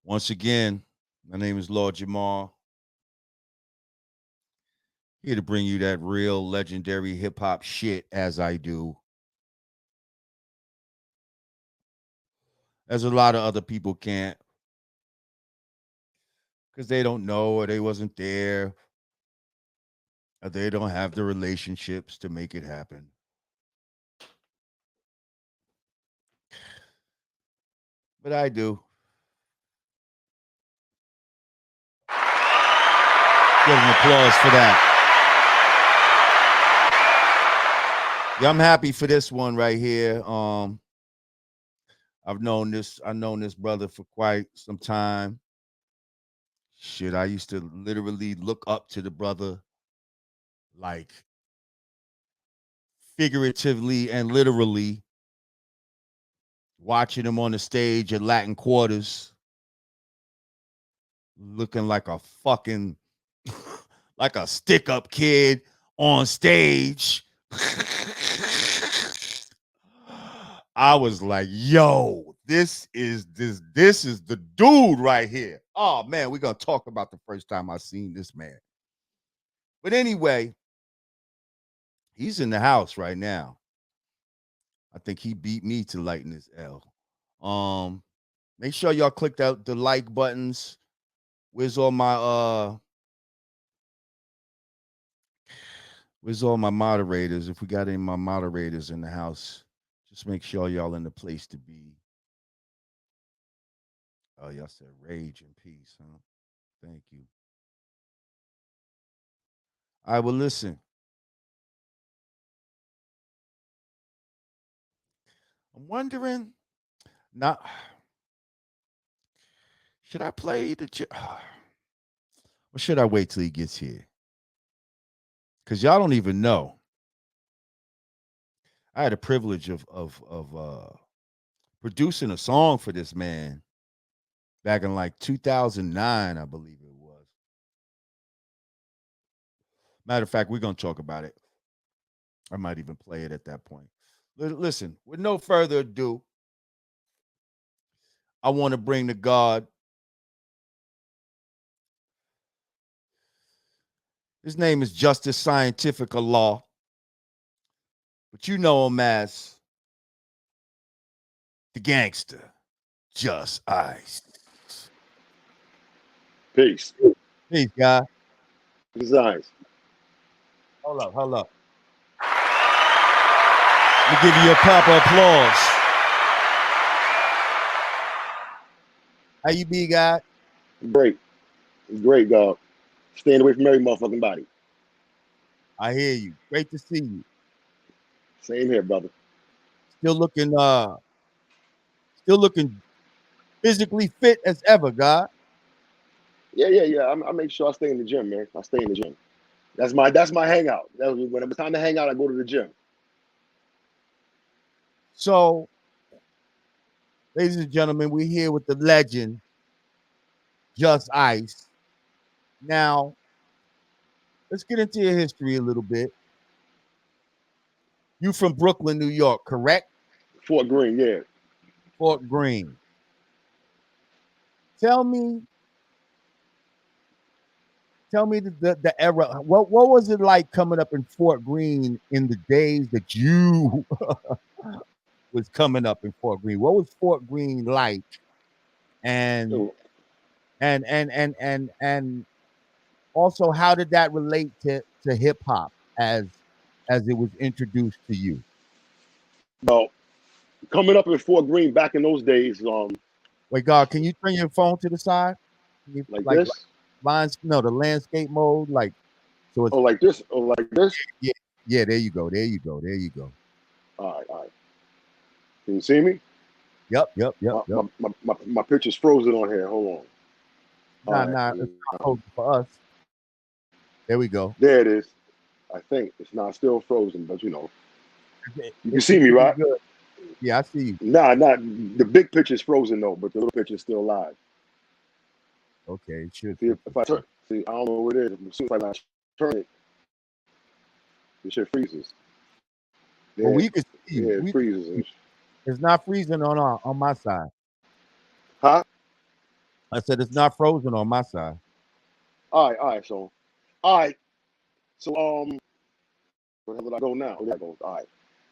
Once again, my name is Lord Jamar, here to bring you that real legendary hip hop shit as I do. As a lot of other people can't because they don't know or they wasn't there or they don't have the relationships to make it happen. But I do. Give an applause for that. Yeah, I'm happy for this one right here. I've known this brother for quite some time. Shit, I used to literally look up to the brother like figuratively and literally, watching him on the stage at Latin Quarters, looking like a fucking like a stick-up kid on stage. I was like, yo, this is the dude right here. Oh man, we're gonna talk about the first time I seen this man. But anyway, he's in the house right now. I think he beat me to lighten his L. Make sure y'all click out the like buttons. Where's all my moderators? If we got any of my moderators in the house, just make sure y'all in the place to be. Oh, y'all said rage and peace, huh? Thank you. I will listen. I'm wondering, now, should I play or should I wait till he gets here? Because y'all don't even know. I had the privilege of producing a song for this man back in like 2009, I believe it was. Matter of fact, we're going to talk about it. I might even play it at that point. Listen, with no further ado, I want to bring to God. His name is Justice Scientific Law, but you know him as the gangster, Just Ice. Peace. Peace, guy. Peace, eyes. Hold up. Let me give you a proper applause. How you be, guy? Great. Great, dog. Staying away from every motherfucking body. I hear you. Great to see you. Same here, brother. Still looking physically fit as ever, God. Yeah. I make sure I stay in the gym, man. I stay in the gym. That's my hangout. When it's time to hang out, I go to the gym. So, ladies and gentlemen, we're here with the legend, Just Ice. Now, let's get into your history a little bit. You from Brooklyn, New York, correct? Fort Greene, yeah. Fort Greene. Tell me the era. What was it like coming up in Fort Greene in the days that you was coming up in Fort Greene? What was Fort Greene like? And Yo, and also, how did that relate to hip hop as it was introduced to you? well, coming up in Fort Greene back in those days, Wait, God, can you turn your phone to the side? Can you, like like this, lines? No, the landscape mode. Like so, it's or like this, or like this. yeah, yeah. There you go. There you go. There you go. All right. Can you see me? My picture's frozen on here. Hold on. All right. Nah. It's not frozen for us. There we go. There it is. I think it's not still frozen, but you know, you can It see me, should be right? good. Yeah, I see you. Nah, not the big picture's frozen though, but the little picture's still live. Okay, it should. See if I turn, see, I don't know what it is. As soon as I turn it, the shit freezes. Well, Yeah, we can see you. yeah, it freezes. It's not freezing on my side. Huh? I said it's not frozen on my side. All right. So, all right. So, where the hell did I go now? There I go. All right.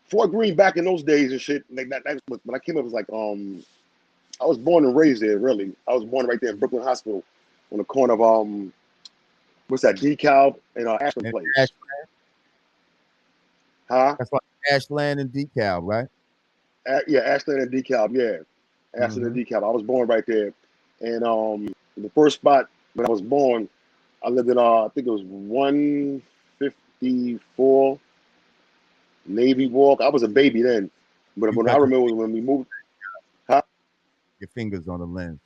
Fort Greene back in those days and shit. Like that when I came up, it was like I was born and raised there. Really, I was born right there in Brooklyn Hospital, on the corner of what's that? DeKalb and Ashland And Place. Ashland, Huh? that's like Ashland and DeKalb, right? Yeah, Ashland and DeKalb. Yeah, Ashland and DeKalb. I was born right there, and the first spot when I was born, I lived in I think it was 154 Navy Walk. I was a baby then, but You when I got remember when we moved, huh? your fingers on the lens.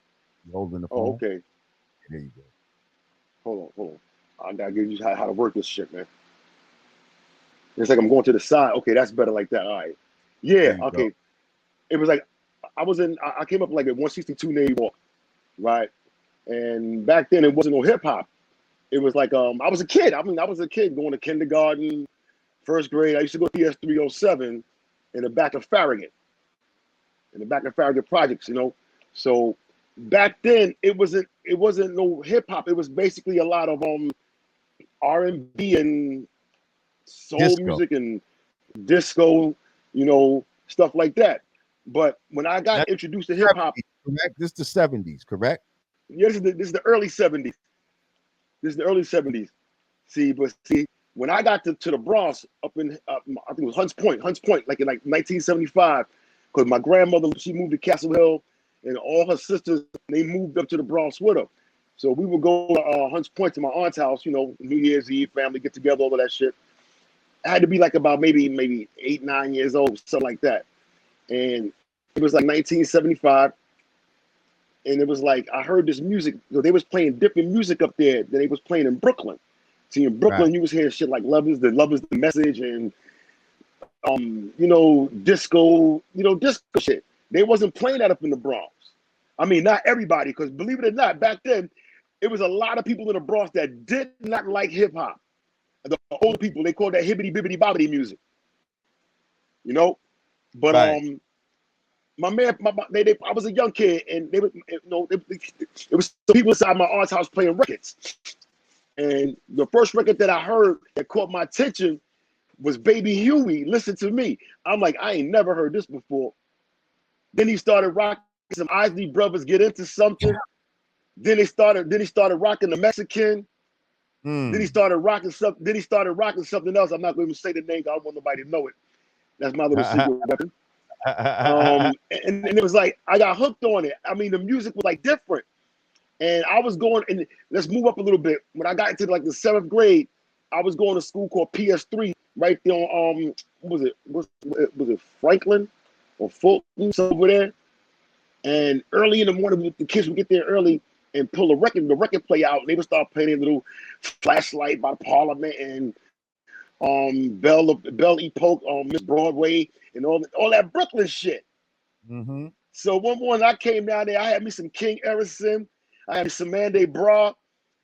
You holding the phone? Oh, okay. There you go. Hold on. I gotta give you how to work this shit, man. It's like I'm going to the side. Okay, that's better like that. All right. Yeah. Okay. Go. It was like I came up like at 162 Navy Walk, right? And back then it wasn't no hip hop. It was like I was a kid. I mean, I was a kid going to kindergarten, first grade. I used to go to PS 307 in the back of Farragut, Projects, you know. So back then it wasn't no hip hop. It was basically a lot of R&B and soul Disco. music and disco, you know, stuff like that. But when I got introduced to hip hop, correct? This is the 70s, correct? Yeah, this is the early 70s. This is the early 70s. See, when I got to the Bronx, up in I think it was Hunts Point, like in 1975, because my grandmother, she moved to Castle Hill, and all her sisters, they moved up to the Bronx with her. So we would go to Hunts Point to my aunt's house, you know, New Year's Eve, family get together, all of that shit. I had to be like about maybe 8, 9 years old, something like that. And it was like 1975. And it was like, I heard this music. They was playing different music up there than they was playing in Brooklyn. See, in Brooklyn, right, you was hearing shit like Love is the Message and, you know, disco shit. They wasn't playing that up in the Bronx. I mean, not everybody, because believe it or not, back then, it was a lot of people in the Bronx that did not like hip hop. The old people, they called that hibbity bibbity bobbity music. You know? But right. My man, I was a young kid, and they was, you know, it was some people inside my aunt's house playing records. And the first record that I heard that caught my attention was Baby Huey, Listen to Me. I'm like, I ain't never heard this before. Then he started rocking some Isley Brothers, Get Into Something. Then he started rocking the Mexican. Then he started rocking something. Then he started rocking something else. I'm not going to say the name. I don't want nobody to know it. That's my little secret weapon. And it was like I got hooked on it. I mean, the music was like different, and I was going. And let's move up a little bit. When I got into like the 7th grade, I was going to school called PS3 right there on what was it Franklin or Fulton somewhere there. And early in the morning, the kids would get there early and pull the record player out, and they would start playing a little Flashlight by Parliament and Belle Epoque, Miss Broadway, and all that Brooklyn shit. Mm-hmm. So one morning I came down there, I had me some King Erison, I had some Manday Bra,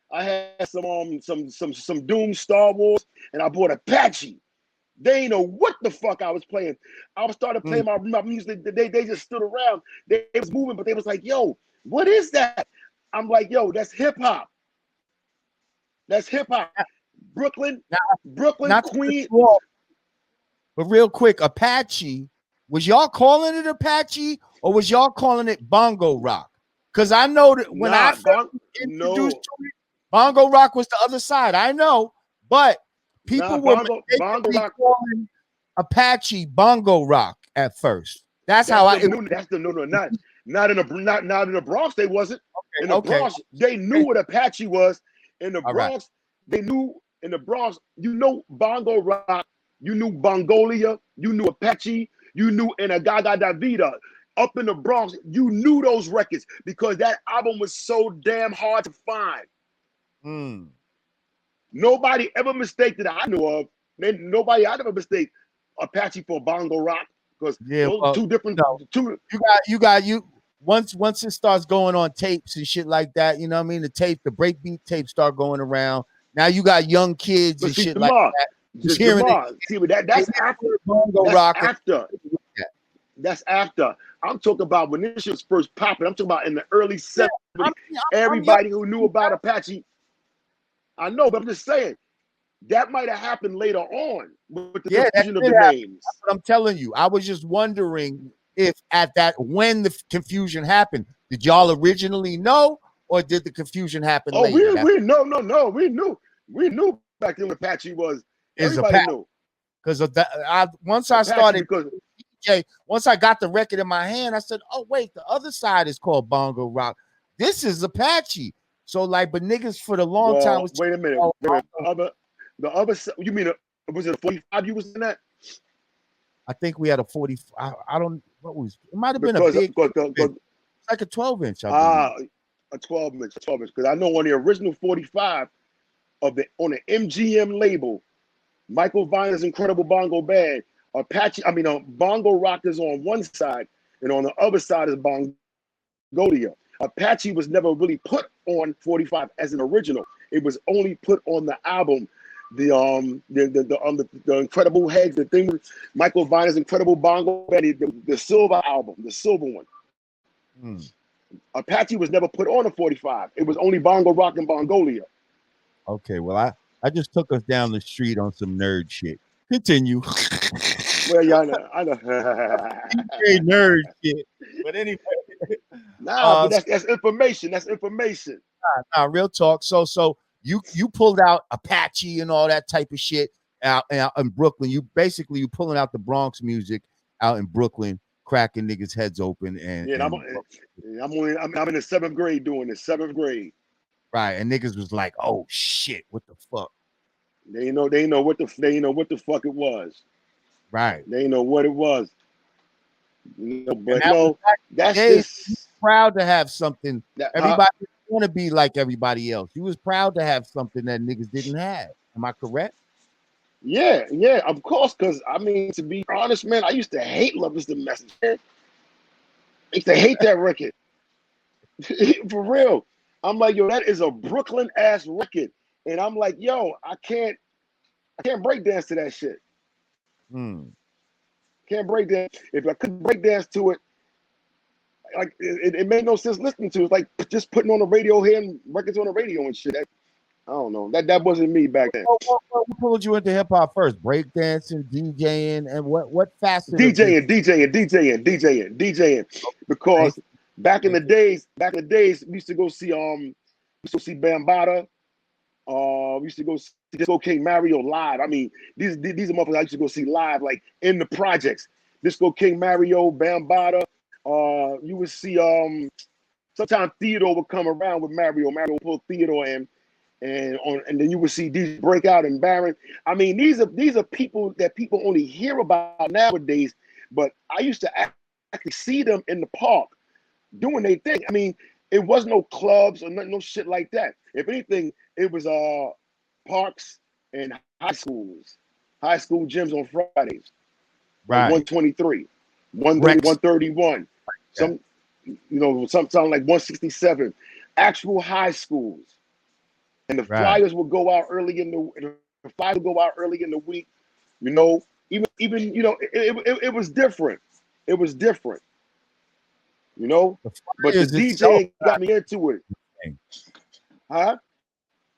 I had some Doom Star Wars, and I bought Apache. They ain't know what the fuck I was playing. I started playing my music. They just stood around. They was moving, but they was like, "Yo, what is that?" I'm like, "Yo, that's hip hop. That's hip hop." Brooklyn, Queens. But real quick, Apache, was y'all calling it Apache or was y'all calling it bongo rock? Because I know that when I first introduced to it, bongo rock was the other side. I know, but people were bongo rock calling Apache bongo rock at first. That's how not in the Bronx. They wasn't in the Bronx. They knew what Apache was. In the Bronx, they knew. In the Bronx, you know bongo rock, you knew Bongolia, you knew Apache, you knew Inagada Davida. Up in the Bronx, you knew those records because that album was so damn hard to find. Nobody ever mistaked that I know of. Nobody I ever mistake Apache for bongo rock because those two different. Once it starts going on tapes and shit like that, you know what I mean? The breakbeat tapes start going around. Now you got young kids and shit like that. Jamar, see, that's after. Bongo that's rock after. That's after. I'm talking about when this shit was first popping. I'm talking about in the early 70s. Everybody who knew about Apache. I know, but I'm just saying that might have happened later on with the confusion of the names. That's what I'm telling you. I was just wondering if when the confusion happened, did y'all originally know, or did the confusion happen later? We knew back then what Apache was. Everybody knew. Because of that, once I started DJ, once I got the record in my hand, I said, "Oh wait, the other side is called Bongo Rock. This is Apache." So like, but niggas for the long time was. Wait a minute. The other side. You mean was it a 45 you was in that? I think we had a 40. I don't. What was? It might have been a big. Like a 12-inch. A 12-inch. Because I know on the original 45 on the MGM label, Michael Viner's Incredible Bongo Band, Bongo Rock is on one side, and on the other side is Bongolia. Apache was never really put on 45 as an original. It was only put on the album. The Incredible Heads, the thing with Michael Viner's Incredible Bongo Band, the silver album, the silver one. Apache was never put on a 45. It was only Bongo Rock and Bongolia. Okay, well, I just took us down the street on some nerd shit. Continue. Well, yeah, I know. Nerd shit. But anyway. But that's information. That's information. Nah, real talk. So you pulled out Apache and all that type of shit out in Brooklyn. You pulling out the Bronx music out in Brooklyn, cracking niggas' heads open. I'm in the 7th grade doing this. 7th grade. Right, and niggas was like, "Oh shit, what the fuck?" They know what the fuck it was. Right. They know what it was. But that's just proud to have something. Everybody want to be like everybody else. He was proud to have something that niggas didn't have. Am I correct? Yeah, of course. Because to be honest, man, I used to hate Love Is the Message. Man. I used to hate that record. For real. I'm like, yo, that is a Brooklyn ass record. And I'm like, yo, I can't break dance to that shit. Can't break dance. If I couldn't break dance to it, like it made no sense listening to it. It's like just putting on the radio here and records on the radio and shit. I don't know. That wasn't me back then. What pulled you into hip hop first? Breakdancing, DJing, and what facet? DJing. Because back in the days, we used to go see Bambaataa. We used to go see Disco King Mario live. These are motherfuckers I used to go see live, like in the projects. Disco King Mario, Bambaataa. You would see sometimes Theodore would come around with Mario. Mario would pull Theodore in, and then you would see these Breakout and Baron. These are people that people only hear about nowadays, but I used to actually see them in the park doing their thing. It was no clubs or no shit like that. If anything, it was parks and high school gyms on Fridays. Right. 123, 131. Some like 167. Actual high schools. And the flyers would go out early in the week. Even it was different. It was different. But the DJ got me into it. Huh?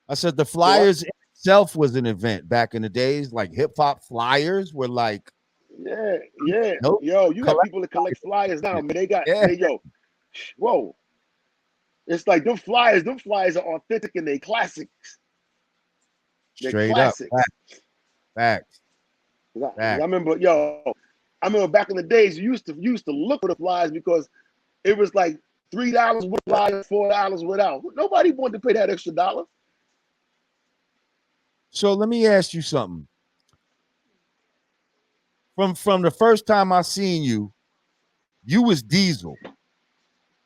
I said the flyers itself was an event back in the days. Like hip hop flyers were like, yeah. Yo, you got people that collect flyers now, man. They got whoa. It's like them flyers are authentic and they classics. They're straight classics. Up. Facts. I remember back in the days you used to look for the flyers because it was like $3 with flyers, $4 without. Nobody wanted to pay that extra dollar. So let me ask you something. From the first time I seen you, you was Diesel.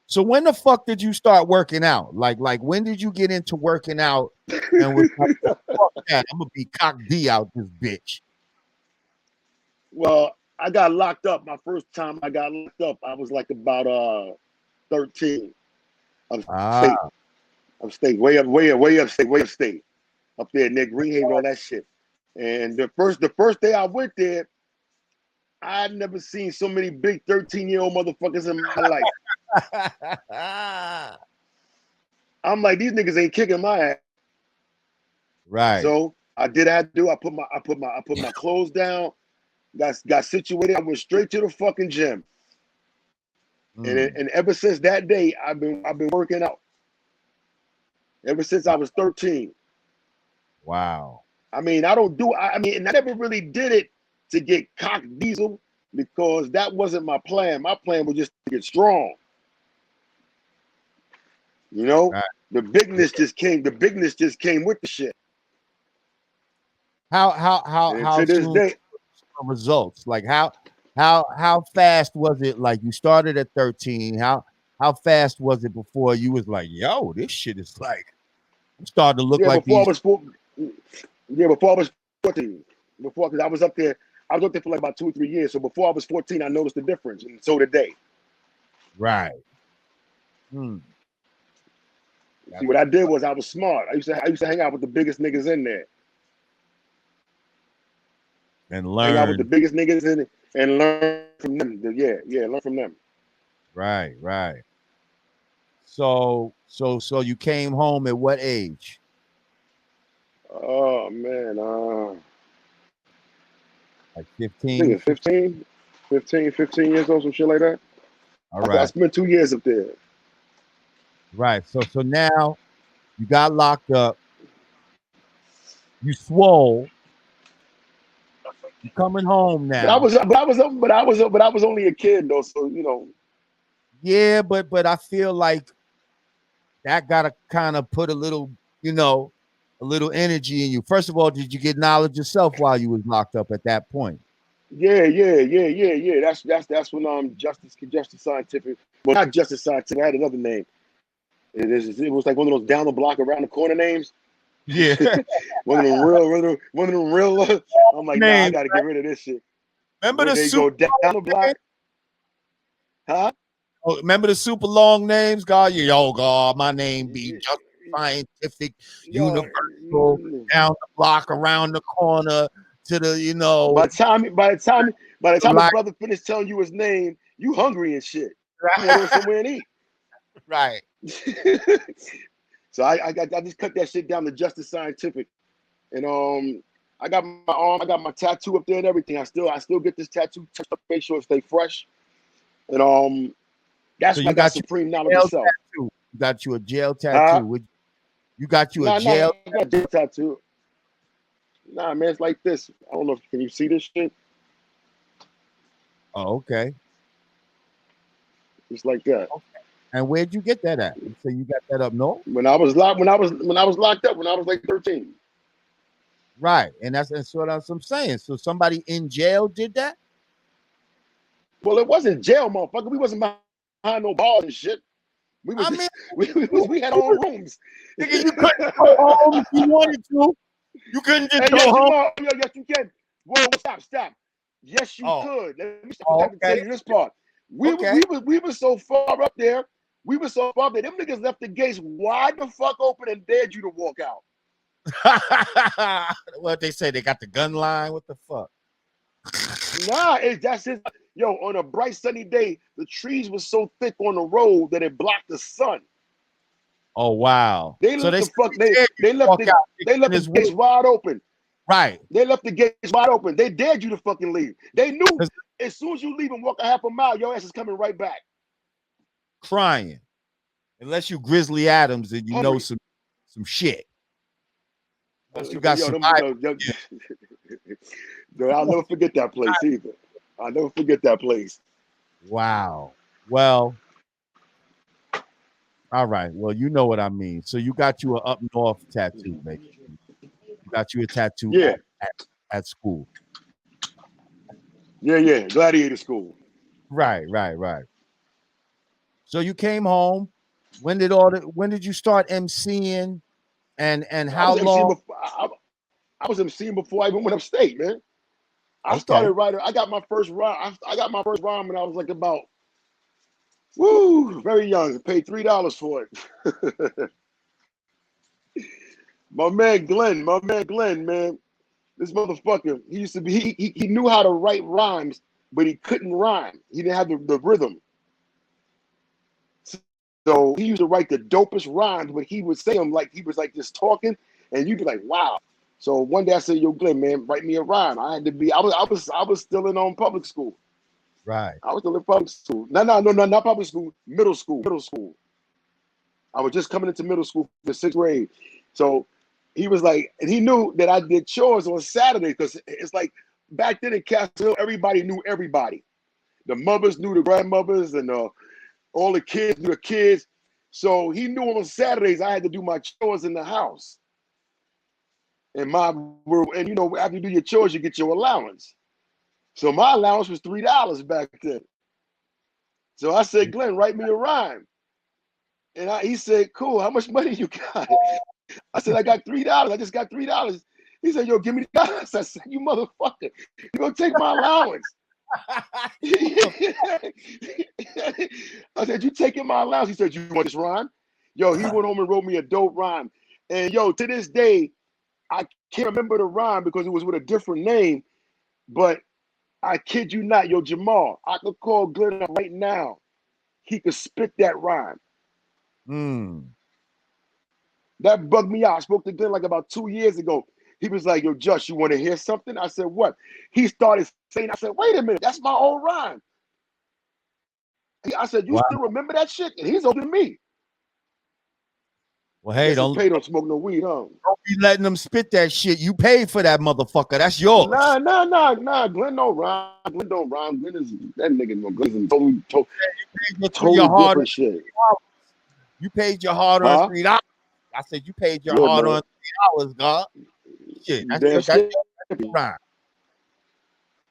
So when the fuck did you start working out? Like when did you get into working out and was like, fuck that, I'm gonna be cock D out this bitch? Well, I got locked up. My first time I got locked up, I was like about 13. Upstate, way upstate. Up there near Greenhaven, all that shit. And the first day I went there, I'd never seen so many big 13-year-old motherfuckers in my life. I'm like, these niggas ain't kicking my ass. Right. So I did. I do. I put my clothes down. Got situated. I went straight to the fucking gym. And ever since that day, I've been working out. Ever since I was 13. Wow. I mean, I never really did it to get cock diesel because that wasn't my plan. My plan was just to get strong. You know, right. The bigness just came with the shit. How to this soon day, results? Like how fast was it? Like you started at 13. How fast was it before you was like, yo, this shit is like I'm starting to look like before these. I was 14. Because I was up there for like about 2 or 3 years. So before I was 14, I noticed the difference, and so did they. Right. See, what I did was I was smart. I used to hang out with the biggest niggas in there. And learn. Hang out with the biggest niggas in it and learn from them. Learn from them. Right. So you came home at what age? Oh man, like I 15? think it's 15 years old, some shit like that. All right. I spent 2 years up there. Right. So now you got locked up. You swole. You coming home now. But I was only a kid though, so you know. Yeah, but I feel like that gotta kind of put a little, a little energy in you. First of all, did you get knowledge yourself while you was locked up at that point? Yeah. That's when Justice Scientific. Well, not Justice Scientific. I had another name. It was like one of those down the block around the corner names. Yeah. one of them real. I'm like, nah, I gotta get rid of this shit. Remember when the they super go down the block? Huh? Oh, remember the super long names, God? Yo, God, my name be Justice Scientific, Universal, down the block, around the corner to the, By the time the brother finished telling you his name, you hungry and shit. You want to go somewhere and eat. Right. So I just cut that shit down to Justice Scientific, and I got my arm, I got my tattoo up there and everything. I still get this tattoo touched up, make sure it stay fresh, and that's so why I got supreme knowledge of self. You got you a jail tattoo. You got you a jail tattoo. Nah, man, it's like this. I don't know. Can you see this shit? Oh, okay. It's like that. Okay. And where'd you get that at? So you got that up north? When I was locked up, when I was like 13. Right, and that's what I'm saying. So somebody in jail did that? Well, it wasn't jail, motherfucker. We wasn't behind no bars and shit. We was we had our own rooms. Nigga, you couldn't go home if you wanted to. You couldn't just go home. Yes, you can. Whoa, stop. Yes, you could. Let me tell you this part. We were so far up there. We were so far up there. Them niggas left the gates wide the fuck open and dared you to walk out. What they say? They got the gun line. What the fuck? Nah, that's it. Yo, on a bright sunny day, the trees were so thick on the road that it blocked the sun. Oh wow! They left the gates wide open. Right. They left the gates wide open. They dared you to fucking leave. They knew as soon as you leave and walk a half a mile, your ass is coming right back. Crying. Unless you Grizzly Adams and you know some shit. Unless you got some. I'll never forget that place either. I'll never forget that place. Wow. Well, all right. Well, you know what I mean. So you got you an up north tattoo, baby. You got you a tattoo at school. Yeah. Gladiator school. Right. So you came home. When did you start emceeing? And how long? I was emceeing before I even went upstate, man. I started writing. I got my first rhyme. I got my first rhyme when I was like about, very young. I paid $3 for it. my man Glenn, man. This motherfucker, he used to be. He knew how to write rhymes but he couldn't rhyme. He didn't have the rhythm. So he used to write the dopest rhymes, but he would say them like he was like just talking, and you'd be like, wow. So one day I said, yo, Glenn, man, write me a rhyme. I had to be, I was still in public school. Right. I was still in public school. No, not public school, middle school. I was just coming into middle school for 6th grade. So he was like, and he knew that I did chores on Saturday because it's like back then in Castile, everybody knew everybody. The mothers knew the grandmothers, and all the kids knew the kids. So he knew on Saturdays I had to do my chores in the house. And you know, after you do your chores, you get your allowance. So my allowance was $3 back then. So I said, Glenn, write me a rhyme. And he said, cool, how much money you got? I said, I got $3. I just got $3. He said, yo, give me the $. I said, you motherfucker, you gonna take my allowance. I said, you taking my allowance? He said, you want this rhyme? Yo, he went home and wrote me a dope rhyme. And yo, to this day, I can't remember the rhyme because it was with a different name, but I kid you not, yo, Jamar, I could call Glenn up right now. He could spit that rhyme. That bugged me out. I spoke to Glenn like about 2 years ago. He was like, yo, Josh, you want to hear something? I said, what? He started saying, I said, wait a minute, that's my old rhyme. I said, you still remember that shit? And he's older than me. Well, hey, don't smoke no weed, huh? Don't be letting them spit that shit. You paid for that motherfucker. That's yours. Nah. Glenn don't rhyme. Glenn is that nigga. Glenn is totally different shit. You paid your hard-earned $3. I said you paid your hard-earned $3, God. Shit, that's rhyme.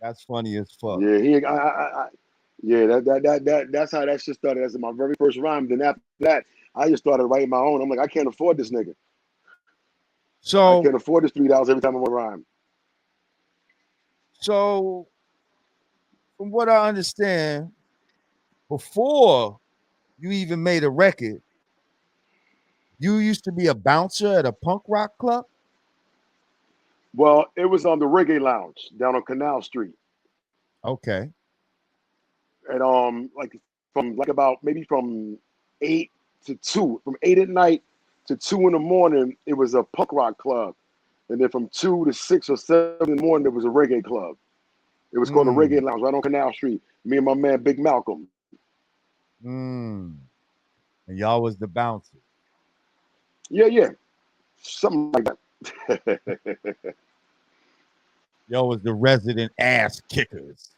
That's funny as fuck. Yeah, that's how that shit started. That's my very first rhyme. Then after that, I just started writing my own. I'm like, I can't afford this nigga. So I can't afford this $3 every time I want to rhyme. So, from what I understand, before you even made a record, you used to be a bouncer at a punk rock club? Well, it was on the Reggae Lounge down on Canal Street. Okay. And maybe from 8 to 2, from 8 at night to 2 in the morning, it was a punk rock club. And then from 2 to 6 or 7 in the morning, there was a reggae club. It was called the Reggae Lounge right on Canal Street. Me and my man Big Malcolm. And y'all was the bouncers. Yeah. Something like that. Y'all was the resident ass kickers.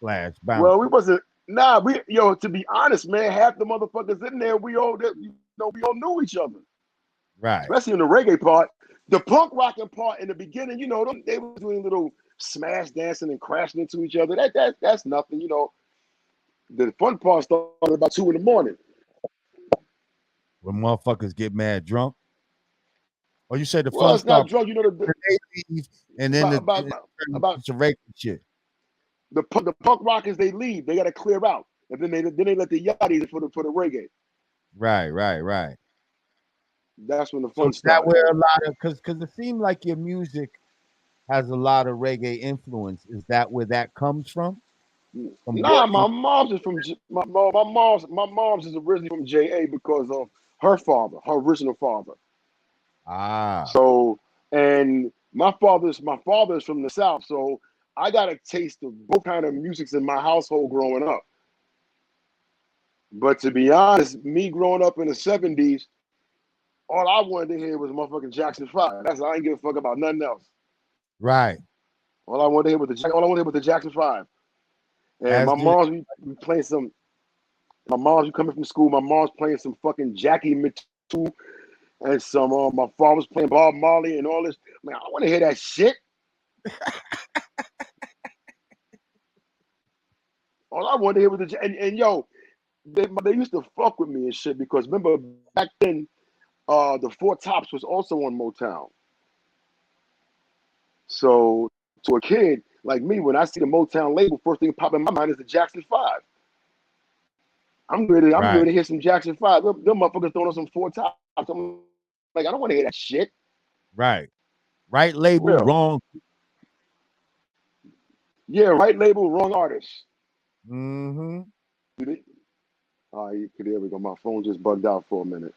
/bouncers. Well, we wasn't. Nah, to be honest, man, half the motherfuckers in there, we all knew each other. Right. Especially in the reggae part. The punk rocking part in the beginning, they were doing little smash dancing and crashing into each other. That's nothing, The fun part started about 2 in the morning. When motherfuckers get mad drunk. Oh, you said the fun it's not drunk, they leave, and then about regular shit. The punk rockers, they leave. They got to clear out, and then they let the yachties for the reggae. Right. That's when the fun started. That where a lot of because it seemed like your music has a lot of reggae influence. Is that where that comes from? Nah, my mom's is from my mom's is originally from JA because of her father, her original father. So, and my father is from the South, so I got a taste of both kind of musics in my household growing up. But to be honest, me growing up in the 70s, all I wanted to hear was motherfucking Jackson 5. That's I ain't give a fuck about nothing else. Right. All I wanted to hear was the Jackson 5. And my mom's we playing some. My mom's coming from school. My mom's playing some fucking Jackie Mittoo and some. My father's playing Bob Marley and all this. Man, I want to hear that shit. All I wanted to hear was they used to fuck with me and shit because remember back then, the Four Tops was also on Motown. So to a kid like me, when I see the Motown label, first thing pop in my mind is the Jackson 5. I'm ready to hear some Jackson 5. Them motherfuckers throwing on some Four Tops. I'm like, I don't want to hear that shit. Right label, wrong. Yeah, right label, wrong artist. Mm-hmm. All right, there we go. My phone just bugged out for a minute.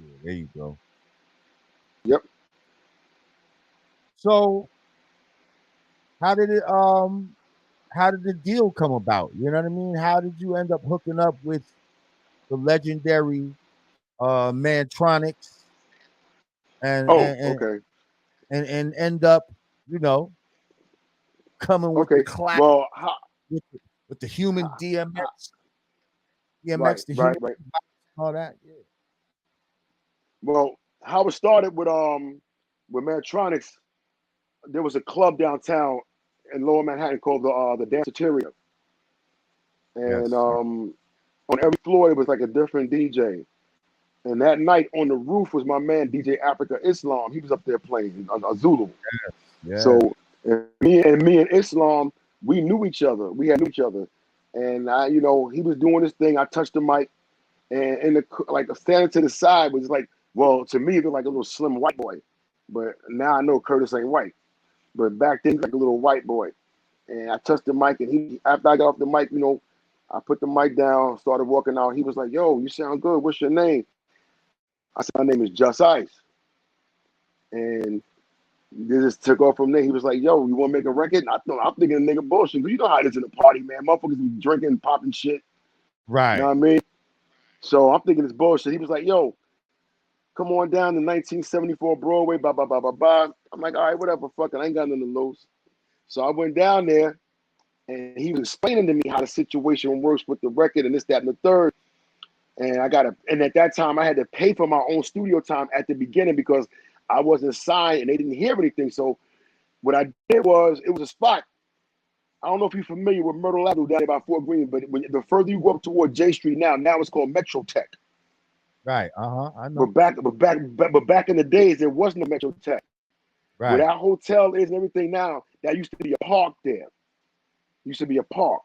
Yeah, there you go. Yep. So how did the deal come about? You know what I mean? How did you end up hooking up with the legendary Mantronix and Oh, and and, okay. and end up, you know, coming with the Okay. class Well, with the human how, right, DMX, the right, human right. all that. Yeah. Well, how it started with Mantronix, there was a club downtown in Lower Manhattan called the Danceteria, and Yes. on every floor it was like a different DJ. And that night on the roof was my man DJ Africa Islam. He was up there playing a Zulu. So Yeah. me and Islam, we knew each other. We had knew each other, and he was doing this thing. I touched the mic, and like standing to the side was like, well, to me, it looked like a little slim white boy, but now I know Curtis ain't white. But back then, he was like a little white boy, and I touched the mic, and he after I got off the mic, I put the mic down, started walking out. He was like, "Yo, you sound good. What's your name?" I said, "My name is Just Ice," and they just took off from there. He was like, "Yo, you want to make a record?" And I'm thinking nigga bullshit. You know how it is in the party, man. Motherfuckers be drinking, popping shit. You know Right. what I mean? So I'm thinking it's bullshit. He was like, "Yo, come on down to 1974 Broadway, blah, blah, blah, blah, blah." I'm like, "All right, whatever, fuck it. I ain't got nothing to lose." So I went down there and he was explaining to me how the situation works with the record and this, that, and the third. And at that time I had to pay for my own studio time at the beginning because I wasn't signed and they didn't hear anything. So what I did was it was a spot. I don't know if you're familiar with Myrtle Avenue down there by Fort Greene, but the further you go up toward J Street now it's called Metro Tech. Right. Uh-huh. I But know. back in the days, there was no Metro Tech. Where Right. that hotel is and everything now, that used to be a park there. Used to be a park.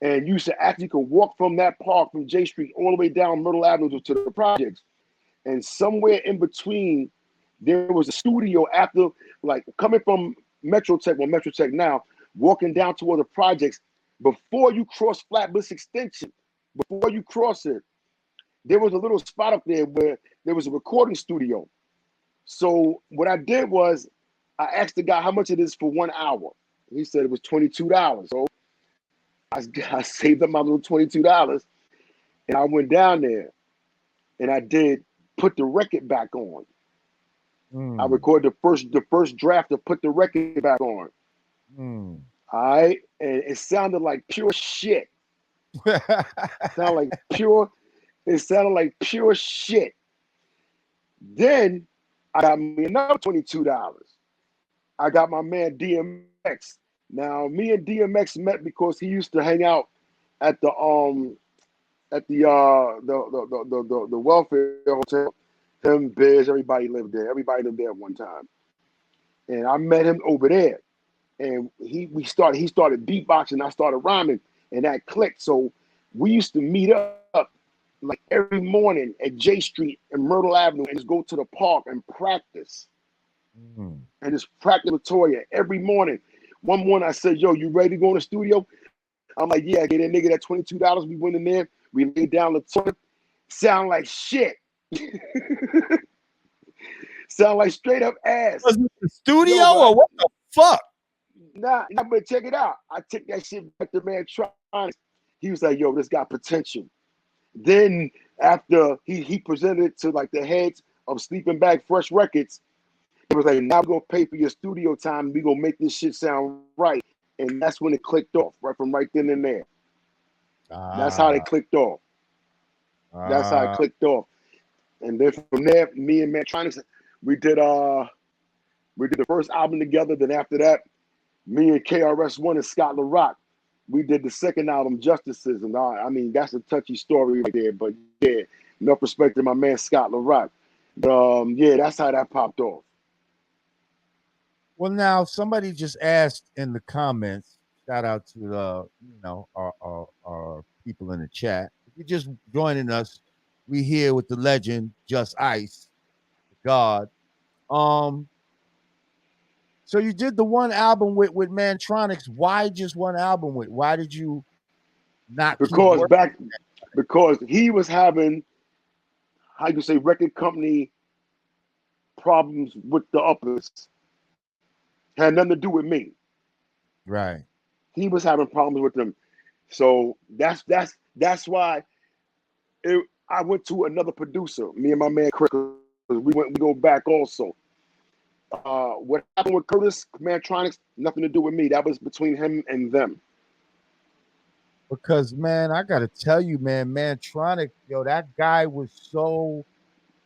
And you used to actually could walk from that park from J Street all the way down Myrtle Avenue to the projects. And somewhere in between, there was a studio after, like coming from Metro Tech, well, Metro Tech now, walking down toward the projects. Before you cross Flatbush Extension, before you cross it, there was a little spot up there where there was a recording studio. So what I did was I asked the guy how much it is for 1 hour. He said it was $22. So I saved up my little $22 and I went down there and I did put the record back on. I Mm. recorded the first draft to put the record back on. Mm. All right. And it sounded like pure shit. Sound like pure, it sounded like pure shit. Then I got me another $22. I got my man DMX. Now, me and DMX met because he used to hang out at the welfare hotel. Him, Biz, everybody lived there. Everybody lived there at one time. And I met him over there. And he started beatboxing, I started rhyming, and that clicked. So we used to meet up like every morning at J Street and Myrtle Avenue and just go to the park and practice. Mm. And just practice Latoya every morning. One morning I said, "Yo, you ready to go in the studio?" I'm like, "Yeah, get that nigga that $22." We went in there, we laid down Latoya. Sound like shit. Sound like straight up ass. Was it the studio Yo, or what the fuck? but check it out. I took that shit back to Mantronix. He was like, "Yo, this got potential." Then after he presented it to like the heads of Sleeping Bag Fresh Records, it was like, "Now we're gonna pay for your studio time. We gonna make this shit sound right." And that's when it clicked off, right from right then and there. That's how Ah, they clicked off. That's how it ah. clicked off. And then from there, me and Mantronix, we did we did the first album together. Then after that, me and KRS-One and Scott LaRock, we did the second album, Justices. And I mean, that's a touchy story right there. But yeah, enough respect to my man Scott LaRock. Yeah, that's how that popped off. Well, now somebody just asked in the comments. Shout out to our people in the chat. If you're just joining us, we here with the legend Just Ice, God. Um, So you did the one album with Mantronix. Why just one album with? Why did you not keep working? Because he was having, how you say, record company problems with the uppers. Had nothing to do with me. Right. He was having problems with them. So that's why I went to another producer, me and my man Chris, because we go back also. What happened with Curtis Mantronix, nothing to do with me. That was between him and them. Because man, I gotta tell you, man, Mantronix, yo, that guy was so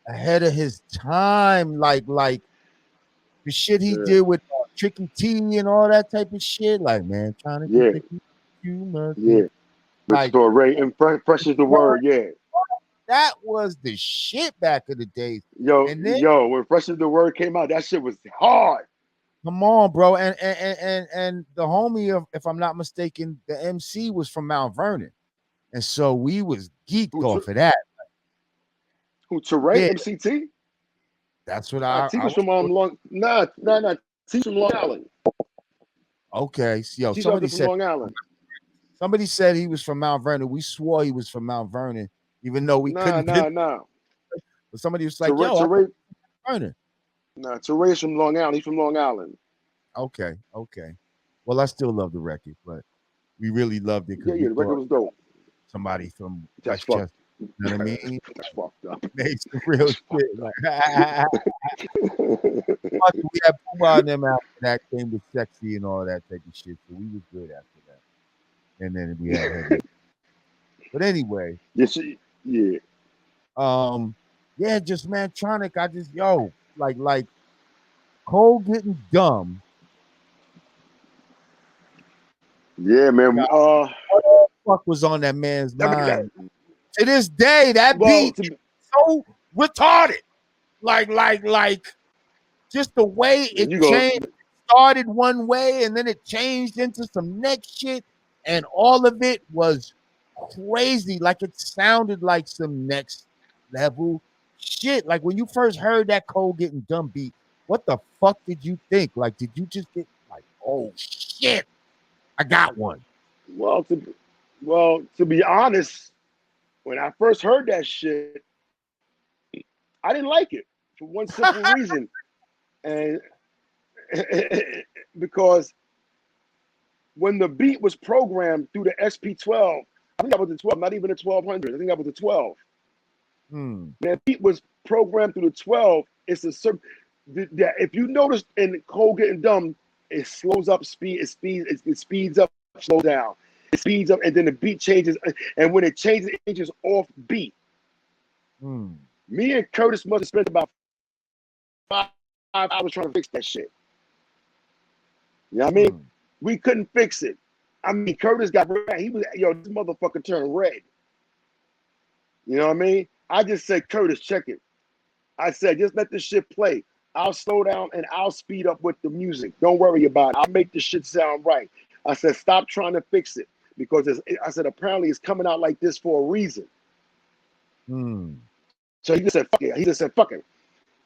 ahead of his time. Like the shit he did with Tricky T and all that type of shit. Like, man, trying to think you must like Mr. Ray and Fresh is the word, yeah. That was the shit back in the days. Yo, and then, when Fresh is the word came out, that shit was hard. Come on, bro. And the homie, if I'm not mistaken, the MC was from Mount Vernon. And so we was geeked off of that. Who, Teray, MCT? That's what I was from Long. Nah. T from Long Island. Okay, yo, somebody said Long Island. Somebody said he was from Mount Vernon. We swore he was from Mount Vernon, even though we couldn't. Nah. But somebody was like, "Yo, Teray, Vernon." Nah, Teray's from Long Island. He's from Long Island. Okay. Well, I still love the record, but we really loved it because the record was dope. Somebody from Westchester. You know what I mean? That's fucked up. Made some real shit. Like, we had Puma and them after that, came with Sexy and all that type of shit. So we was good after that. And then we had Heavy. But anyway. Yeah. Yeah, just Mantronix. I just, like Cole Getting Dumb. Yeah, man. What the fuck was on that man's mind? To this day, that beat is so retarded. Like, just the way it changed. It started one way and then it changed into some next shit, and all of it was crazy. Like, it sounded like some next level shit. Like, when you first heard that Cole Getting Dumb beat, what the fuck did you think? Like, did you just get like, oh shit, I got one? Well, to be honest, when I first heard that shit, I didn't like it for one simple reason, and because when the beat was programmed through the SP12, I think that was the 12, not even the 1200. I think that was the 12. The beat was programmed through the 12. It's a certain. If you notice in Cole Getting Dumb, it slows up, it speeds up, slows down. It speeds up, and then the beat changes. And when it changes off beat. Me and Curtis must have spent about 5 hours trying to fix that shit. You know what I mean? We couldn't fix it. I mean, Curtis got red. He was, this motherfucker turned red. You know what I mean? I just said, Curtis, check it. I said, just let this shit play. I'll slow down and I'll speed up with the music. Don't worry about it. I'll make this shit sound right. I said, stop trying to fix it. Because I said, apparently it's coming out like this for a reason. So he just said, fuck it. He just said, fuck it.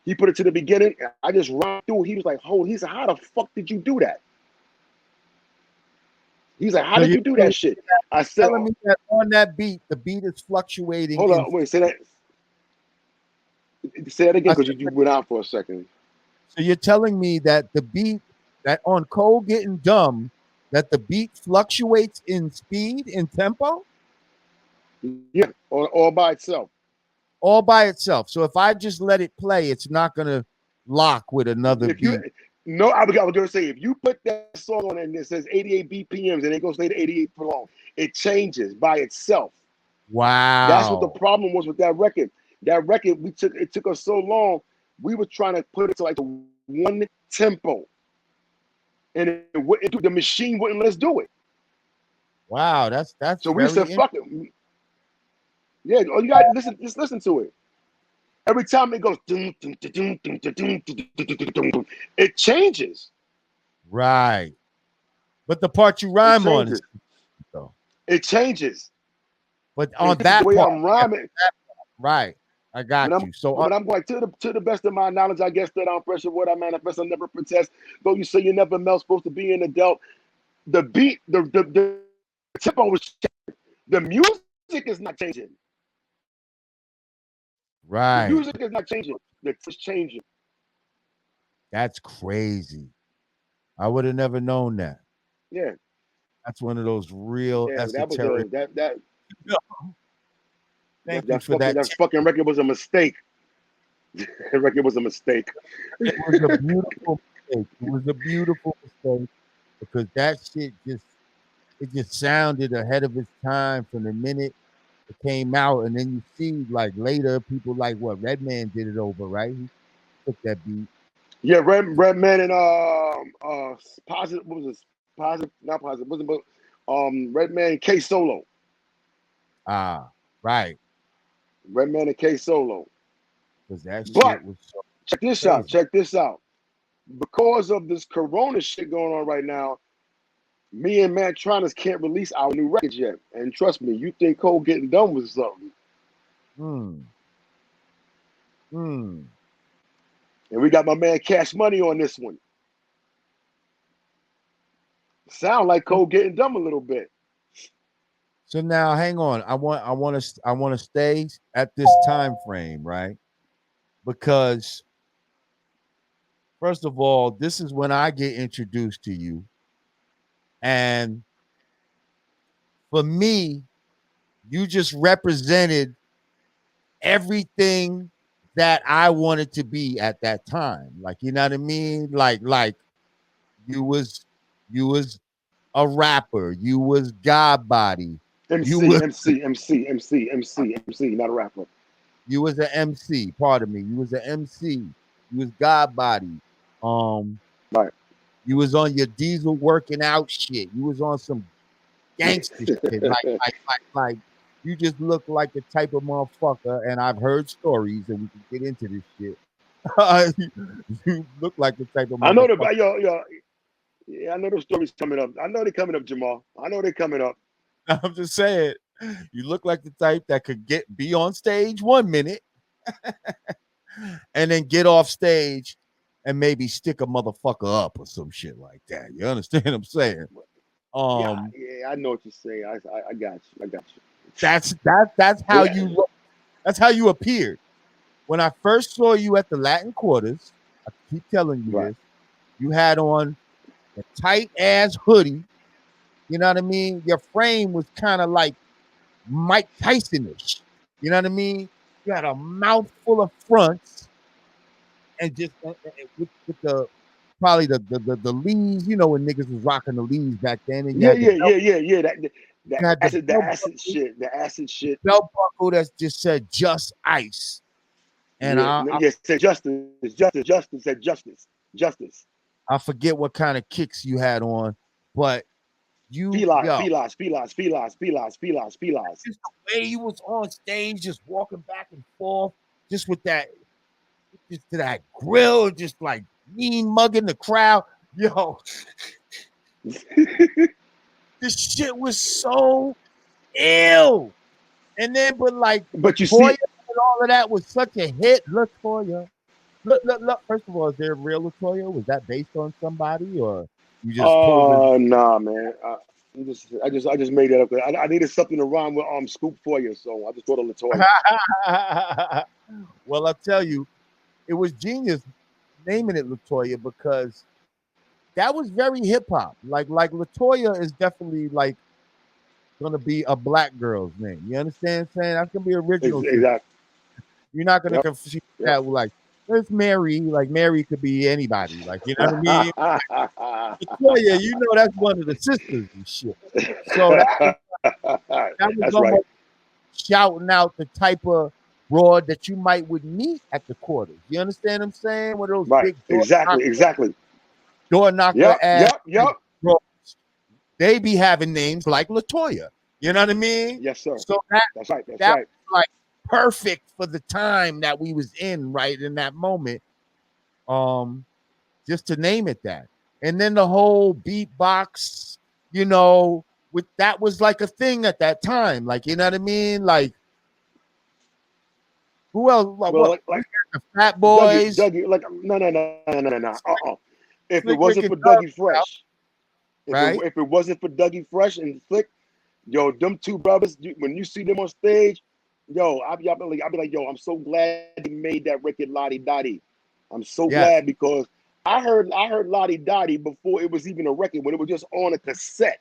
He put it to the beginning. I just ran through. He was like, he said, how the fuck did you do that? He's like, how did you do that shit? I said, telling me that on that beat, the beat is fluctuating. Hold on, wait, say that. Say that again, because you went out for a second. So you're telling me that the beat, that on Cole Getting Dumb, that the beat fluctuates in speed, in tempo? Yeah, all by itself. All by itself. So if I just let it play, it's not going to lock with another beat. No, I was going to say, if you put that song on and it says 88 BPMs and it goes to 88 for long, it changes by itself. Wow. That's what the problem was with that record. That record, it took us so long. We were trying to put it to like one tempo. And the machine wouldn't let us do it. Wow, that's so we said, fuck it. Yeah, you got to listen, just listen to it. Every time it goes, it changes. Right. But the part you rhyme on is it changes. But on that the way part, I'm rhyming. right. I got you. So but I'm like, to the best of my knowledge, I guess that on pressure, what I manifest, I never protest. Though you say you never melt, supposed to be an adult. The beat, the tempo was changing. The music is not changing. The right. music is not changing. It's changing. That's crazy. I would have never known that. Yeah, That's one of those real yeah. That was esoteric. Thank you for that. that fucking record was a mistake. That record was a mistake. It was a beautiful mistake. It was a beautiful mistake because that shit just sounded ahead of its time from the minute it came out, and then you see like later people like what Redman did it over, right? He took that beat. Yeah, Redman and positive. What was this? Positive, not positive. Wasn't but Redman and K Solo. Ah, right. Redman and K Solo. Because that But shit was so check this crazy. out. Check this out. Because of this Corona shit going on right now, me and Mantronix can't release our new records yet. And trust me, you think Cole getting done with something? And we got my man Cash Money on this one. Sound like Cole getting dumb a little bit. So now, hang on. I want to stay at this time frame, right? Because first of all, this is when I get introduced to you, and for me, you just represented everything that I wanted to be at that time. Like, you know what I mean? Like you was a rapper. You was God body. You was MC, not a rapper. You was an MC. Pardon me. You was an MC. You was God body. Right. You was on your diesel working out shit. You was on some gangster shit. Like. You just look like the type of motherfucker, and I've heard stories, and we can get into this shit. You look like the type of motherfucker. I know yeah, I know those stories coming up. I know they're coming up, Jamar. I know they're coming up. I'm just saying, you look like the type that could be on stage 1 minute and then get off stage and maybe stick a motherfucker up or some shit like that. You understand what I'm saying? Yeah, I know what you're saying. I got you. That's how you look. That's how you appeared. When I first saw you at the Latin Quarters, I keep telling you this, you had on a tight ass hoodie. You know what I mean? Your frame was kind of like Mike Tyson-ish. You know what I mean? You had a mouthful of fronts and just with the probably the leaves, you know, when niggas was rocking the leaves back then. And yeah. The acid shit. Belt buckle that just said "Just Ice," and said justice. I forget what kind of kicks you had on, but you Felas. Just the way you was on stage, just walking back and forth, just with that, just to that grill, just like mean mugging the crowd. Yo, this shit was so ill. And then, but you Latoya see, and all of that was such a hit. Latoya. Look. First of all, is there a real Latoya? Was that based on somebody, or you just pulled it? Nah, man. I just made that up. I needed something to rhyme with Scoop for you, so I just thought of Latoya. Well, I'll tell you, it was genius naming it Latoya because that was very hip hop. Like Latoya is definitely like gonna be a black girl's name. You understand what I'm saying? That's gonna be original. Exactly. You're not gonna confuse that with like there's Mary. Like Mary could be anybody. Like, you know what I mean? Latoya, you know that's one of the sisters and shit. So that was almost right. Shouting out the type of broad that you would meet at the Quarters. You understand what I'm saying? One of those big door knocker ass. Yep. They be having names like Latoya. You know what I mean? Yes, sir. So that's right. Was like perfect for the time that we was in, right in that moment. Just to name it that. And then the whole beatbox, you know, that was like a thing at that time. Like, you know what I mean? Like Who else? Well, like The Fat Dougie, Boys, Dougie, like no. If it Slick Rick wasn't and for Doug, Dougie Fresh, right? if it wasn't for Dougie Fresh and Slick, yo, them two brothers, when you see them on stage, yo, I'll be like, yo, I'm so glad they made that record Lottie Dottie. I'm so Yes, glad because I heard Lottie Dottie before it was even a record, when it was just on a cassette.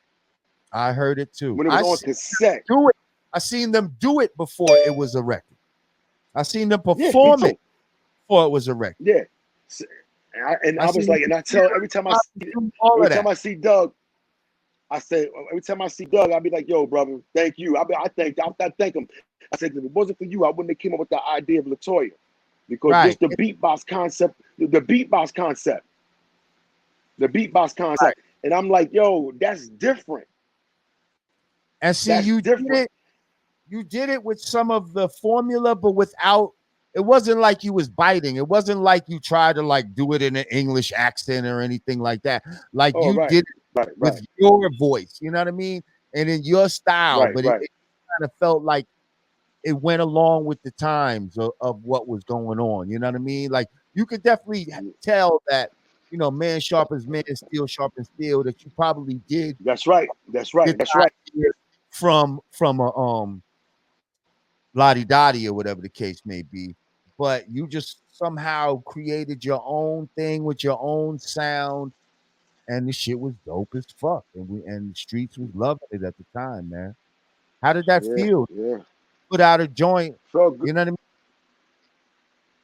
I heard it too. When it was on cassette. Do it. I seen them do it before it was a record. I seen them Yeah, me perform too. it before it was a record. Yeah. And I was like, and I tell every time I see Doug, I say every time I see Doug, I'll be like, yo, brother, thank you. I thank him. I said, if it wasn't for you, I wouldn't have came up with the idea of Latoya. Because Right. just the beatbox concept. Right. And I'm like, yo, that's different. And see, you did it with some of the formula, but without, it wasn't like you was biting. It wasn't like you tried to like do it in an English accent or anything like that. Like you did it with your voice, you know what I mean? And in your style, but it kind of felt like it went along with the times of what was going on. You know what I mean? Like you could definitely tell that, you know, man sharpens man, steel sharpens steel, that you probably did. That's right. From a Lottie Dottie or whatever the case may be, but you just somehow created your own thing with your own sound, and the shit was dope as fuck, and the streets was loving it at the time, man. How did that feel? Yeah. Put out a joint, Felt good. you know what I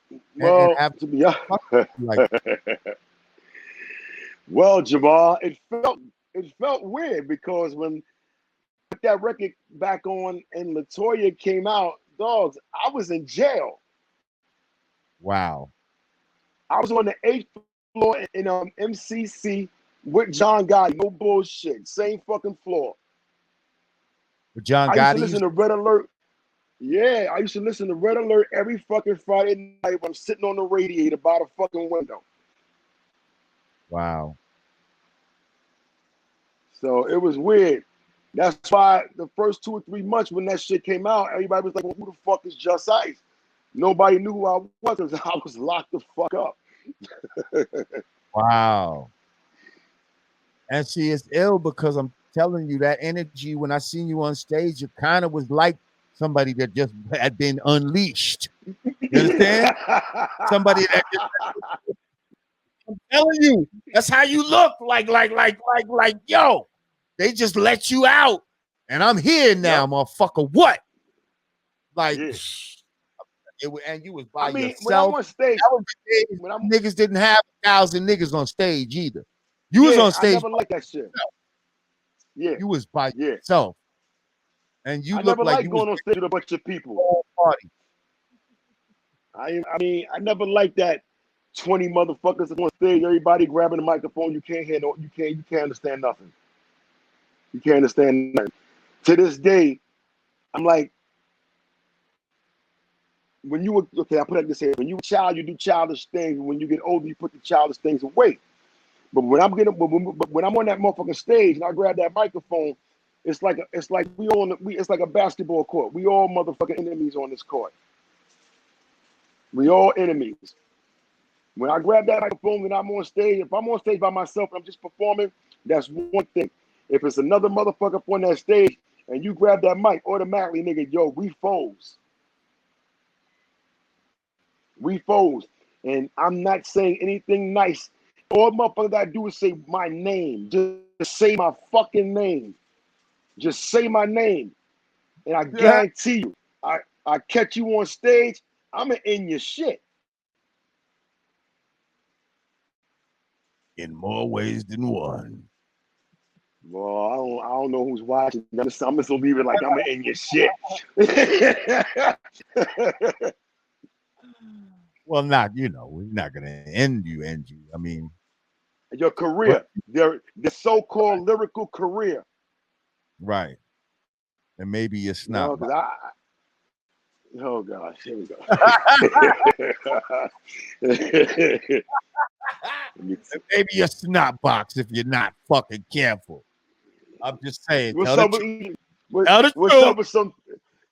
mean? Well, and have to be honest, like, well, Jamar, it felt weird because when that record back on and Latoya came out, dogs, I was in jail. wow. I was on the 8th floor in MCC with John Gotti. No bullshit. Same fucking floor. With John I Gotti, used to listen to Red Alert. Yeah, I used to listen to Red Alert every fucking Friday night when I'm sitting on the radiator by the fucking window. Wow. So it was weird. That's why the first 2 or 3 months when that shit came out, everybody was like, well, who the fuck is Just Ice? Nobody knew who I was because I was locked the fuck up. Wow. And see, it's ill because I'm telling you that energy, when I seen you on stage, it kind of was like somebody that just had been unleashed. You understand? Somebody that just, I'm telling you, that's how you look. Like, yo, they just let you out. And I'm here now, motherfucker. What? Like, and you was by yourself. When I'm on stage, that was the days niggas didn't have 1,000 niggas on stage either. You was on stage. I never liked that shit. Yeah. You was by yourself. And you I look never like liked you going was on stage with a bunch of people. Party. I never liked that 20 motherfuckers on stage, everybody grabbing the microphone. You can't hear you can't understand nothing. You can't understand nothing. To this day, I'm like, when you were I put it like this here, when you were a child, you do childish things. When you get older, you put the childish things away. But when I'm on that motherfucking stage and I grab that microphone, it's like it's like a basketball court. We all motherfucking enemies on this court. We all enemies. When I grab that microphone and I'm on stage, if I'm on stage by myself and I'm just performing, that's one thing. If it's another motherfucker up on that stage and you grab that mic, automatically, nigga, yo, we foes. We foes. And I'm not saying anything nice. All motherfucker gotta do is say my name. Just say my fucking name. Just say my name. And I guarantee you, I catch you on stage, I'ma end your shit. In more ways than one. Well, I don't know who's watching. I'm just gonna leave it like I'ma end your shit. Well, we're not gonna end you. I mean, your career, the so-called lyrical career. Right. And maybe it's not. Oh gosh, here we go. Maybe your snot box if you're not fucking careful. I'm just saying. What's up with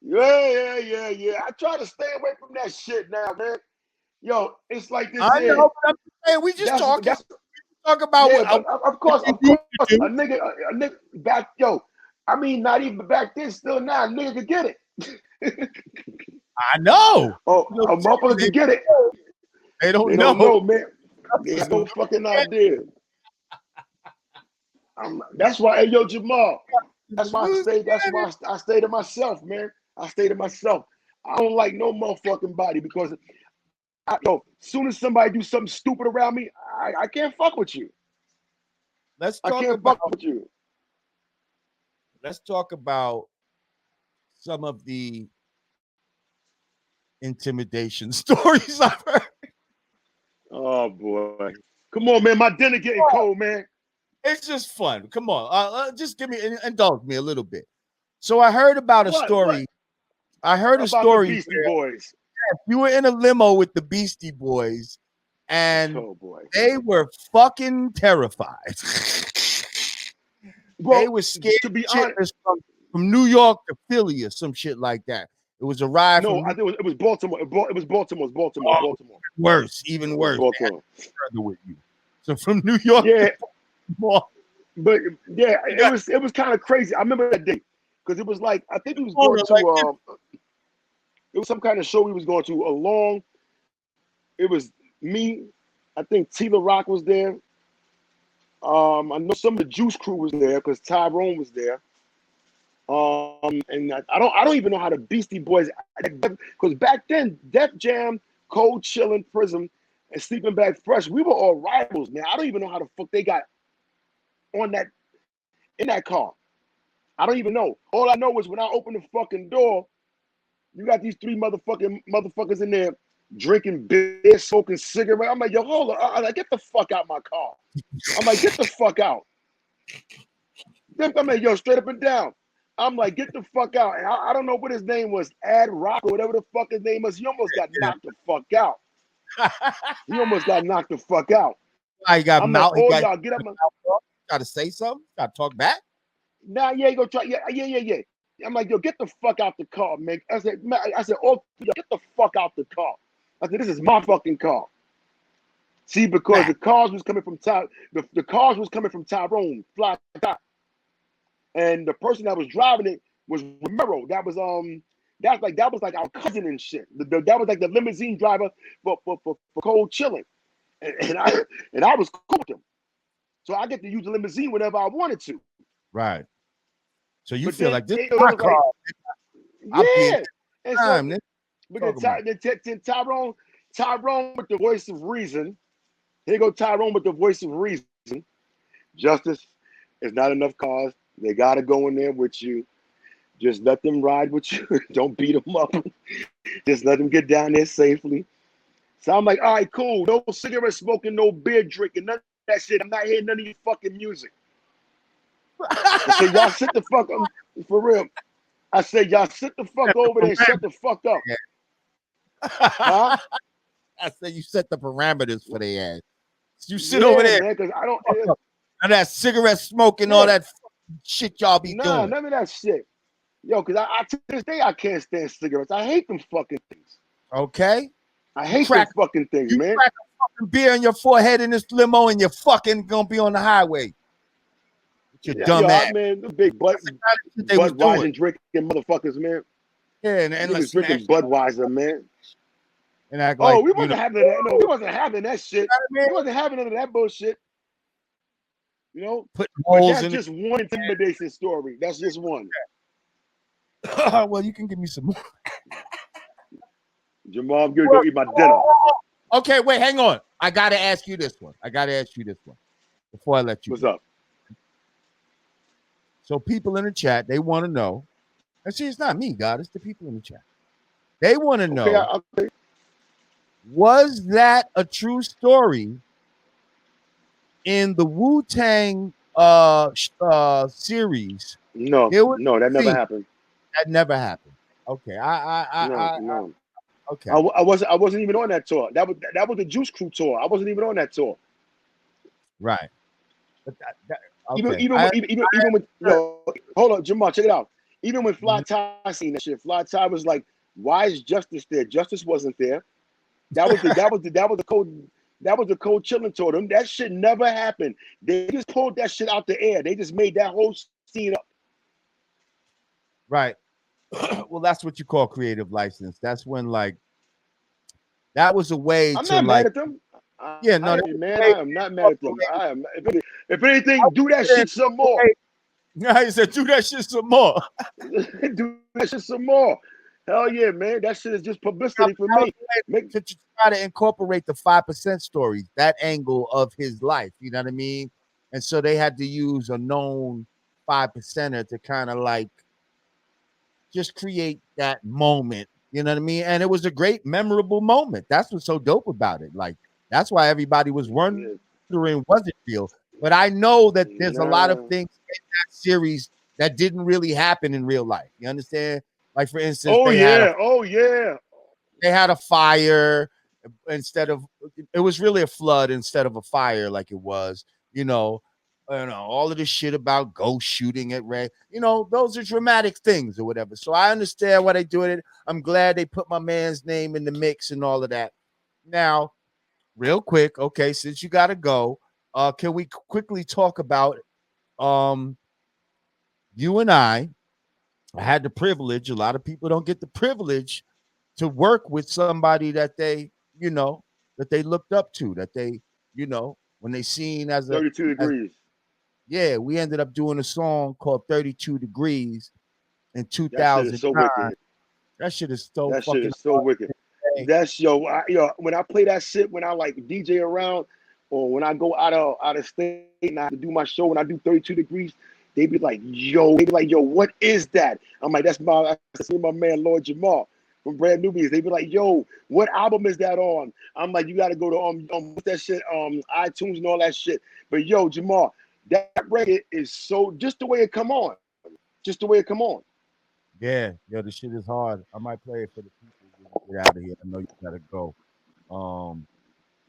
Yeah. I try to stay away from that shit now, man. Yo, it's like this I here. know, but I'm just saying, we just talking. That's Talk about yeah, what, but of course, what you need to a do. nigga back, yo. I mean, not even back then, still now, a nigga could get it. I know. Oh, You know, a motherfucker they, can get it. they don't They don't know. know, man. They have no fucking idea. That's why, hey, yo, Jamar. That's why I stay. That's why I stay to myself, man. I stay to myself. I don't like no motherfucking body because, as soon as somebody do something stupid around me, I can't fuck with you. Let's I talk can't about. fuck with you. Let's talk about some of the intimidation stories I've heard. Oh boy, come on, man. My dinner getting cold, man. It's just fun. Come on, just indulge me a little bit. So I heard about a story. I heard a about the story Beastie Boys. you were in a limo with the Beastie Boys, and they were fucking terrified. Well, they were scared to be honest, from New York to Philly or some shit like that. It was a ride. No, I think it was Baltimore. It was Baltimore. Oh, worse, even worse. Baltimore. Further with you. So from New York, yeah. To Baltimore. But yeah, it was kind of crazy. I remember that day because it was like I think he was going to. It was some kind of show he was going to. It was me. I think Tila Rock was there. I know some of the Juice Crew was there because Tyrone was there. And I don't even know how the Beastie Boys, because back then Def Jam, Cold Chillin', Prism, and Sleeping Bag Fresh, we were all rivals, man. I don't even know how the fuck they got in that car. I don't even know. All I know is when I opened the fucking door, you got these three motherfuckers in there drinking beer, smoking cigarette. I'm like, yo, hold on. I'm like, get the fuck out my car. I'm like, get the fuck out. I'm like, yo, straight up and down. I'm like, get the fuck out. And I don't know what his name was, Ad Rock or whatever the fuck his name was. He almost got knocked the fuck out. He almost got knocked the fuck out. I got I'm mouth. like, oh, y'all get up. Got to say something. Got to talk back. Nah, yeah, go try. Yeah. I'm like, yo, get the fuck out the car, man. I said, oh, get the fuck out the car. I said, this is my fucking car. See, because the cars was coming from the cars was coming from Tyrone, Fly Top. And the person that was driving it was Romero. That was like our cousin and shit. That was like the limousine driver for Cold Chillin'. And I was cool with him. So I get to use the limousine whenever I wanted to. Right. So you but feel then, like this is my car. Yeah. And time, so, then Tyrone with the voice of reason. Here go Tyrone with the voice of reason. Justice, it's not enough cars. They got to go in there with you. Just let them ride with you. Don't beat them up. Just let them get down there safely. So I'm like, all right, cool. No cigarette smoking, no beer drinking, none of that shit. I'm not hearing none of your fucking music. I said, y'all sit the fuck up. For real. I said, y'all sit the fuck over there and shut the fuck up. Huh? I said, you set the parameters for their ass. You sit over there. Man, because I don't. And that cigarette smoking, all that shit y'all be doing. None of that shit. Yo, because I to this day, I can't stand cigarettes. I hate them fucking things. Okay. I hate them fucking things, man. You crack a fucking beer in your forehead in this limo and you're fucking gonna be on the highway. Your dumb ass. Man, the big Budweiser drinking motherfuckers, man. Yeah, and was drinking Budweiser, man. And act like, we wasn't having that. No, we wasn't having that shit. We wasn't having none of that bullshit. You know, but that's just one intimidation story. That's just one. Well, you can give me some more. Jamal, I'm gonna go eat my dinner. Okay, wait, hang on. I gotta ask you this one before I let you. What's up? So people in the chat, they want to know. And see, it's not me, God. It's the people in the chat. They want to know. Okay. Was that a true story in the Wu-Tang series? No, that never happened. That never happened. Okay, no. Okay, I wasn't even on that tour. That was the Juice Crew tour. I wasn't even on that tour. Right. But okay. Even with hold on, Jamar, check it out. Even when Fly Ty seen that shit, Fly Ty was like, "Why is Justice there? Justice wasn't there." That was the code. That was the code chilling told him. That shit never happened. They just pulled that shit out the air. They just made that whole scene up. Right. Well, that's what you call creative license. That's when like that was a way I'm to not mad like at them. yeah, no, Man, I am not mad at them. I am. If anything, do that shit some more. Yeah, he said, do that shit some more. Do that shit some more. Hell yeah, man. That shit is just publicity for me. To try to incorporate the 5% stories, that angle of his life, you know what I mean? And so they had to use a known 5%er to kind of like just create that moment, you know what I mean? And it was a great, memorable moment. That's what's so dope about it. Like, that's why everybody was wondering, was it real? But I know that there's a lot of things in that series that didn't really happen in real life. You understand? Like, for instance, they had a fire instead of, it was really a flood instead of a fire like it was, all of this shit about ghost shooting at Ray, those are dramatic things or whatever. So I understand why they do it. I'm glad they put my man's name in the mix and all of that. Now, real quick, okay, since you got to go, can we quickly talk about you and I had the privilege, a lot of people don't get the privilege to work with somebody that they, that they looked up to, that they, when they seen as 32 degrees. Yeah, we ended up doing a song called 32 Degrees in 2009. That shit is so wicked. That shit is so that fucking shit is so wicked. That's when I play that shit, when I like DJ around, or when I go out of state and I have to do my show, when I do 32 degrees, they be like, yo, what is that? I'm like, that's my man Lord Jamar from Brand Newbies. They be like, yo, what album is that on? I'm like, you got to go to what's that shit, iTunes and all that shit. But yo, Jamar, that record is so just the way it come on, just the way it come on. Yeah, the shit is hard. I might play it for the people when you get out of here. I know you gotta go.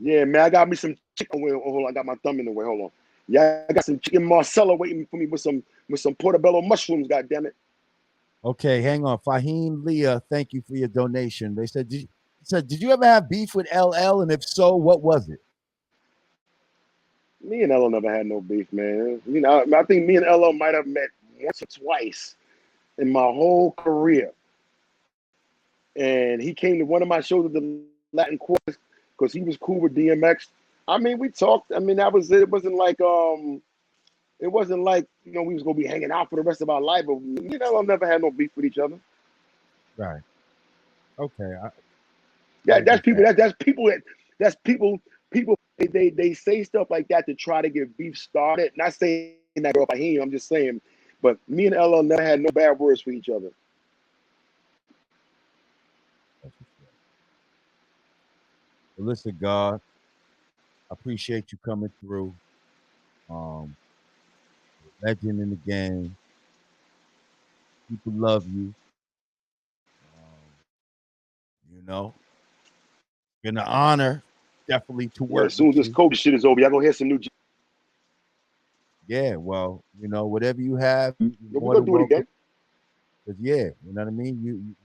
Yeah, man, I got me some chicken. Hold on, I got my thumb in the way. Hold on. Yeah, I got some chicken Marcella waiting for me with some portobello mushrooms. God damn it. Okay, hang on. Fahim Leah, thank you for your donation. They said, did you ever have beef with LL? And if so, what was it? Me and LL never had no beef, man. I think me and LL might have met once or twice in my whole career. And he came to one of my shows at the Latin Quarters because he was cool with DMX. I mean, we talked. I mean, that was it. It wasn't like we was gonna be hanging out for the rest of our life. But me and LL never had no beef with each other. Right. Okay. That's people. They say stuff like that to try to get beef started. Not saying that girl by him. I'm just saying. But me and LL never had no bad words for each other. Well, listen, God, I appreciate you coming through. Legend in the game. People love you. Been an honor, definitely, to work. As soon as this COVID shit is over, y'all gonna hear some new. Yeah, well, whatever you have, we're gonna do it again. But yeah, you know what I mean.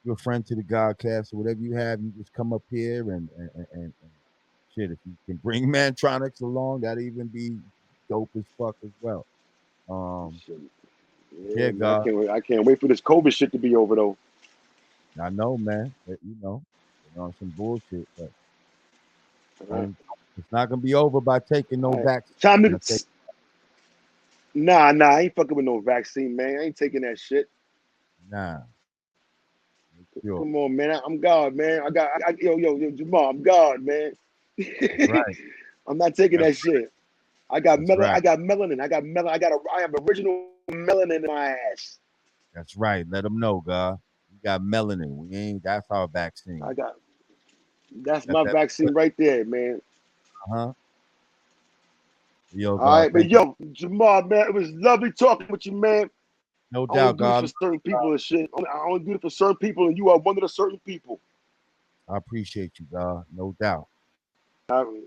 You're a friend to the Godcast, so whatever you have, you just come up here and shit. If you can bring Mantronix along, that'd even be dope as fuck as well. Yeah, God. I can't wait for this COVID shit to be over though. I know, man. But, on some bullshit, but it's not gonna be over by taking no vaccine. Nah, I ain't fucking with no vaccine, man. I ain't taking that shit. Nah. Sure. Come on, man. I'm God, man. Yo, Jamar, I'm God, man. Right. I'm not taking that shit. I got melanin. I got melanin. I have original melanin in my ass. That's right. Let them know, God. You got melanin. That's our vaccine. That's my vaccine right there, man. Yo, God, all right, but yo, Jamar, man, it was lovely talking with you, man. No doubt, God. I only do it for certain people and shit. I only do it for certain people, and you are one of the certain people. I appreciate you, God. No doubt.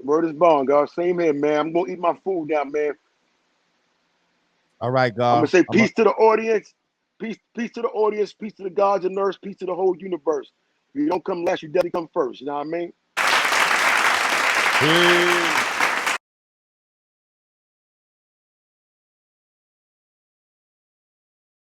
Word is bond, God. Same here, man. I'm gonna eat my food now, man. All right, God. I'm gonna say peace to the audience. Peace to the audience, peace to the gods and nurse, peace to the whole universe. If you don't come last, you definitely come first. You know what I mean? Peace.